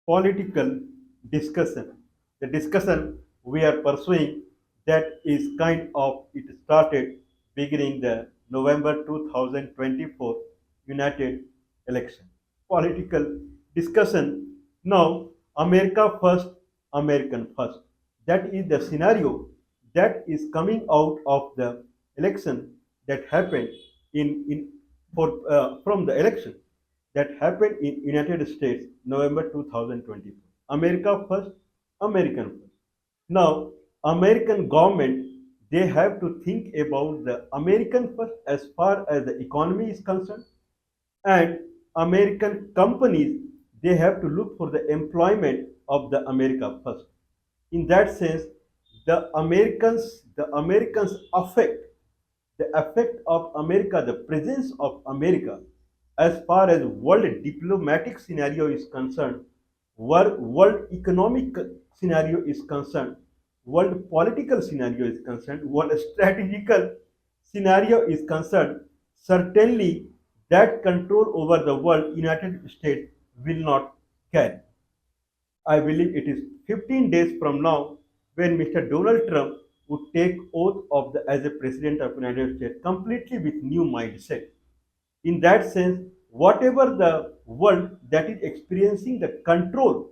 political discussion. The discussion we are pursuing that is kind of it started beginning the November 2024 United election. Political discussion. Now America first, American first. That is the scenario that is coming out of the election that happened in for from the election that happened in United States November 2024. America first, American first. Now, American government they have to think about the American first as far as the economy is concerned, and American companies they have to look for the employment of the America first. In that sense, the Americans the effect of America, the presence of America, as far as world diplomatic scenario is concerned, world economic scenario is concerned, world political scenario is concerned, world strategical scenario is concerned, certainly that control over the world United States will not carry. I believe it is 15 days from now when Mr. Donald Trump would take oath of as a president of United States completely with new mindset. In that sense, whatever the world that is experiencing the control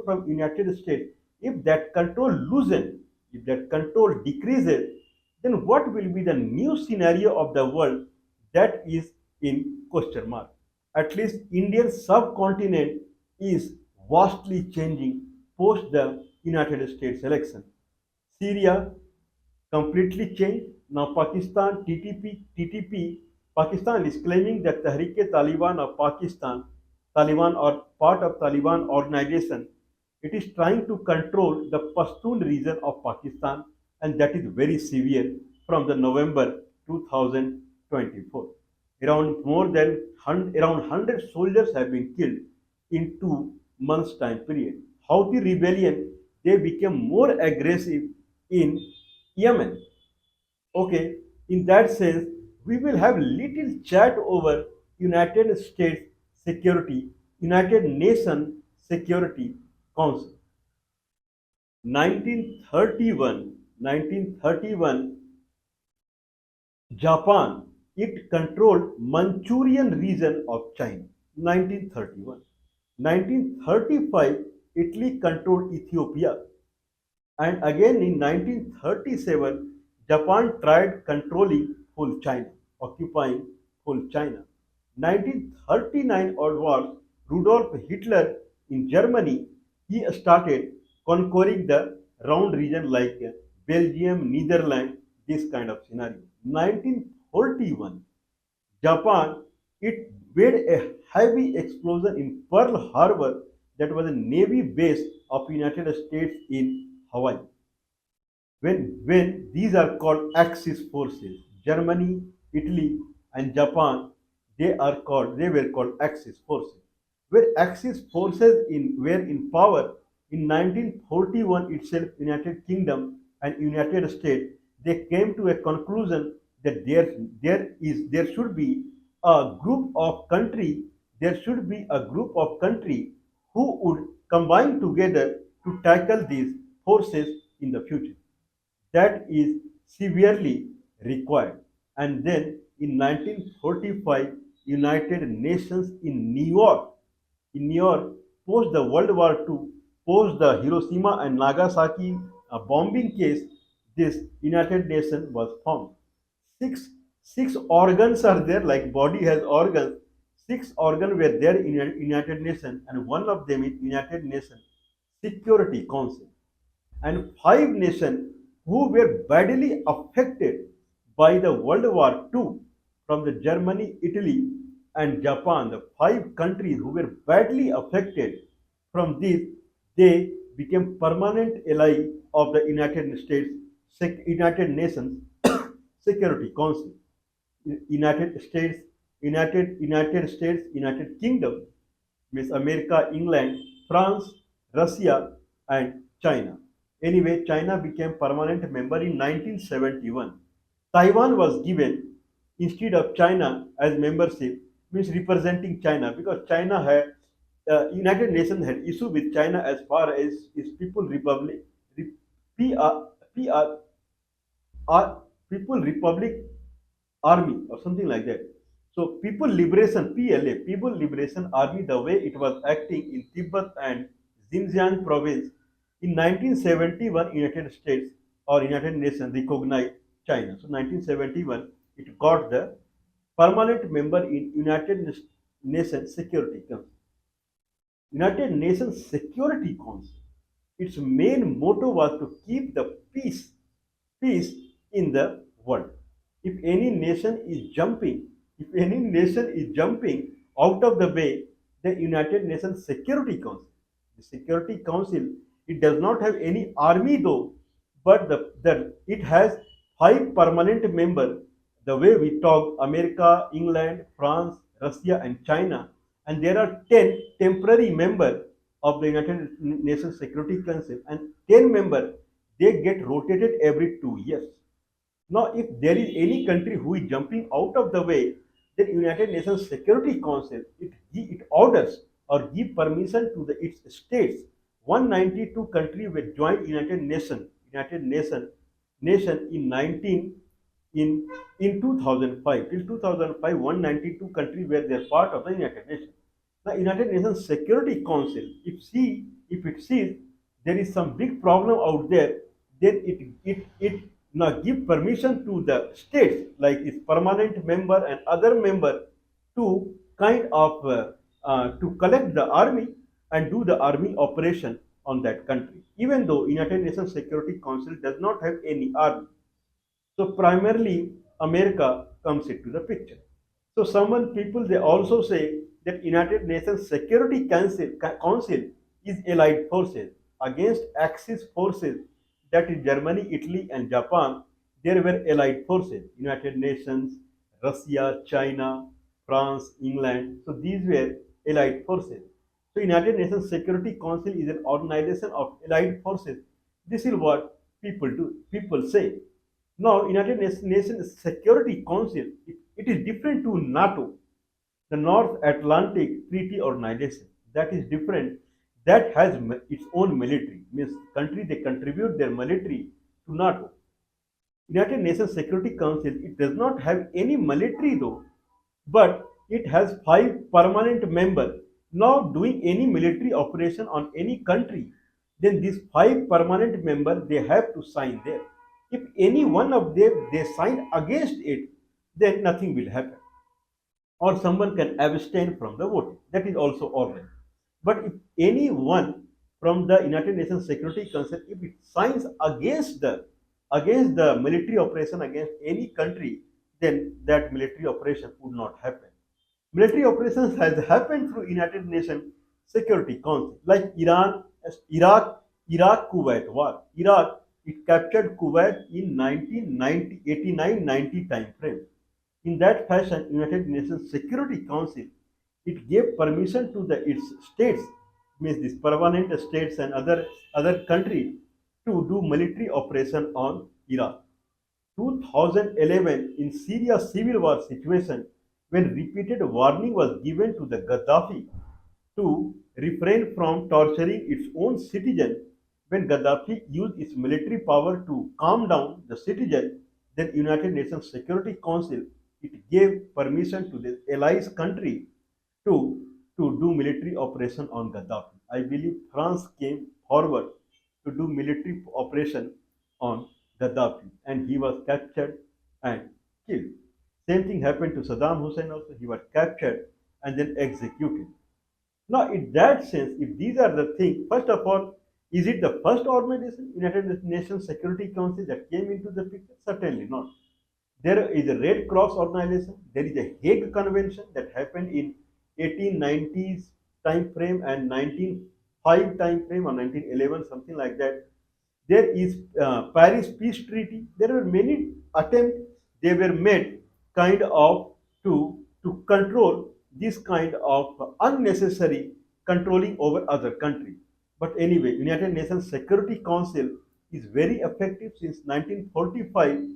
from United States, if that control loosens, if that control decreases, then what will be the new scenario of the world that is in question mark? At least Indian subcontinent is vastly changing post the United States election. Syria completely changed. Now Pakistan, TTP, Pakistan is claiming that Tehreek-e-Taliban of Pakistan, Taliban or part of Taliban organization, it is trying to control the Pashtun region of Pakistan, and that is very severe from the November 2024. Around more than around 100 soldiers have been killed in 2 months time period. Houthi rebellion they became more aggressive in Yemen. Okay, in that sense, we will have little chat over United States Security, United Nations Security Council. 1931, Japan, it controlled Manchurian region of China. 1931. 1935, Italy controlled Ethiopia. And again in 1937, Japan tried controlling full China, occupying full China. 1939 onwards, Rudolf Hitler in Germany, he started conquering the round region like Belgium, Netherlands, this kind of scenario. 1941, Japan, it made a heavy explosion in Pearl Harbor that was a navy base of United States in Hawaii. When these are called Axis forces, Germany, Italy, and Japan, they were called Axis forces. Where Axis forces were in power in 1941 itself, United Kingdom and United States, they came to a conclusion that there should be a group of country, there should be a group of country who would combine together to tackle these forces in the future. That is severely required. And then in 1945, United Nations in New York, post the World War II, post the Hiroshima and Nagasaki bombing case, this United Nations was formed. Six six organs are there, like body has organs. Six organs were there in United Nations, and one of them is United Nations Security Council, and five nations who were badly affected by the World War II from the Germany, Italy, and Japan. The five countries who were badly affected from this, they became permanent ally of the United States, United Nations Security Council. United States, United States, United Kingdom, means America, England, France, Russia, and China. Anyway, China became permanent member in 1971. Taiwan was given instead of China as membership, means representing China, because China had United Nations had issue with China as far as its People Republic, PR, PR, People Republic Army or something like that. So People Liberation PLA, People Liberation Army, the way it was acting in Tibet and Xinjiang province in 1971, United States or United Nations recognized China. So 1971, it got the permanent member in United Nations Security Council. United Nations Security Council. Its main motto was to keep the peace in the world. If any nation is jumping, if any nation is jumping out of the way, the United Nations Security Council, the Security Council, it does not have any army though, but it has five permanent members. The way we talk, America, England, France, Russia, and China, and there are 10 temporary members of the United Nations Security Council, and 10 members they get rotated every 2 years. Now, if there is any country who is jumping out of the way, then United Nations Security Council it orders or give permission to its states. 192 countries were joined United Nation in 19 in 2005. Till 2005, 192 countries were their part of the United Nations. The United Nations Security Council, if it sees there is some big problem out there, then it now give permission to the states like its permanent member and other member to kind of to collect the army and do the army operation on that country. Even though United Nations Security Council does not have any army, so primarily America comes into the picture. So someone people they also say that United Nations Security Council is allied forces against Axis forces, that is Germany, Italy, and Japan. There were allied forces, United Nations, Russia, China, France, England. So these were allied forces. So United Nations Security Council is an organization of allied forces. This is what people do. People say. Now, United Nations Security Council, it is different to NATO, the North Atlantic Treaty Organization. That is different. That has its own military. Means country they contribute their military to NATO. United Nations Security Council, it does not have any military though, but it has five permanent members. Now doing any military operation on any country, then these five permanent members they have to sign there. If any one of them they sign against it, then nothing will happen. Or someone can abstain from the voting. That is also all right. But if anyone from the United Nations Security Council, if it signs against the military operation against any country, then that military operation would not happen. Military operations has happened through United Nations Security Council, like Iraq, Kuwait war. Iraq it captured Kuwait in 1990, 89-90 time frame. In that fashion, United Nations Security Council it gave permission to its states, means these permanent states and other countries, to do military operation on Iraq. 2011 in Syria civil war situation, when repeated warning was given to the Gaddafi to refrain from torturing its own citizen, when Gaddafi used its military power to calm down the citizen, then United Nations Security Council it gave permission to the allies country to do military operation on Gaddafi. I believe France came forward to do military operation on Gaddafi, and he was captured and killed. Same thing happened to Saddam Hussein also. He was captured and then executed. Now, in that sense, if these are the things, first of all, is it the first organization, United Nations Security Council, that came into the picture? Certainly not. There is a Red Cross organization. There is a Hague Convention that happened in 1890s time frame and 1905 time frame or 1911, something like that. There is Paris Peace Treaty. There were many attempts they were made kind of to control this kind of unnecessary controlling over other countries. But anyway, United Nations Security Council is very effective since 1945,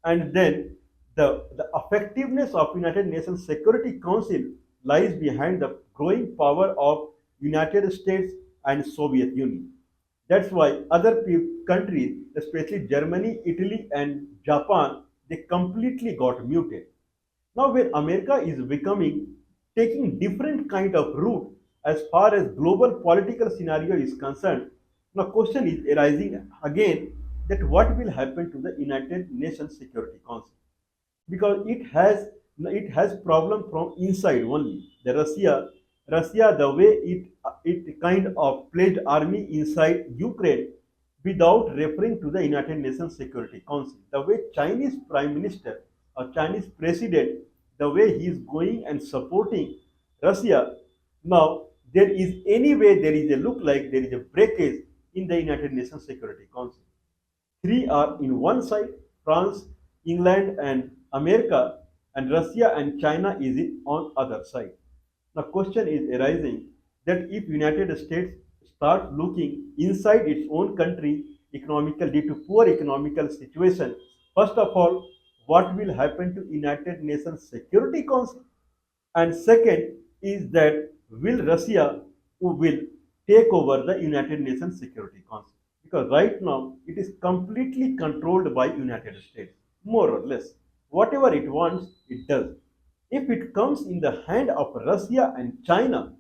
and then the effectiveness of United Nations Security Council lies behind the growing power of United States and Soviet Union. That's why other countries, especially Germany, Italy, and Japan, they completely got muted. Now, when America is becoming taking different kind of route as far as global political scenario is concerned, now question is arising again that what will happen to the United Nations Security Council, because it has problem from inside only. The Russia, the way it kind of placed army inside Ukraine without referring to the United Nations Security Council. The way Chinese Prime Minister or Chinese President, the way he is going and supporting Russia, now there is anyway there is a look like there is a breakage in the United Nations Security Council. Three are in one side, France, England, and America, and Russia and China is on other side. The question is arising that if United States start looking inside its own country economical due to poor economical situation, first of all, what will happen to United Nations Security Council? And second is that will Russia who will take over the United Nations Security Council? Because right now it is completely controlled by United States, more or less. Whatever it wants, it does. If it comes in the hand of Russia and China,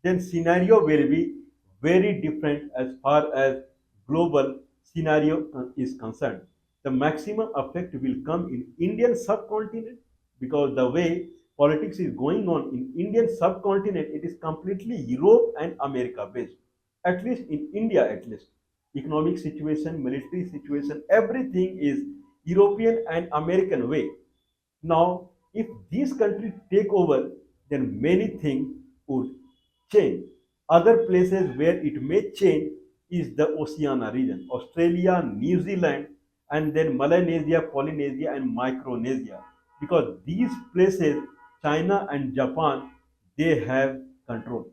then scenario will be very different as far as global scenario is concerned. The maximum effect will come in Indian subcontinent, because the way politics is going on in Indian subcontinent, it is completely Europe and America based. At least in India, at least economic situation, military situation, everything is European and American way. Now, if these countries take over, then many things would change. Other places where it may change is the Oceania region, Australia, New Zealand, and then Melanesia, Polynesia, and Micronesia. Because these places, China and Japan, they have control,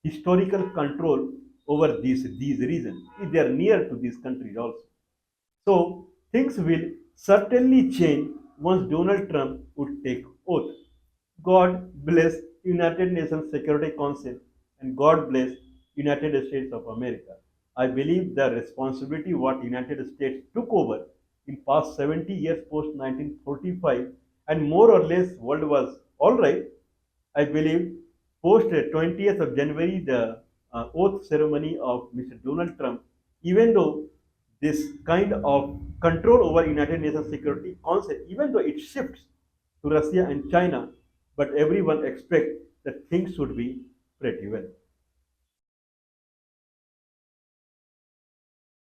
historical control over these regions. They are near to these countries also. So things will certainly change once Donald Trump would take oath. God bless United Nations Security Council and God bless United States of America. I believe the responsibility what United States took over in past 70 years post 1945 and more or less world was all right. I believe post 20th of January, the oath ceremony of Mr. Donald Trump, even though this kind of control over United Nations Security Council, even though it shifts to Russia and China, but everyone expects that things should be pretty well.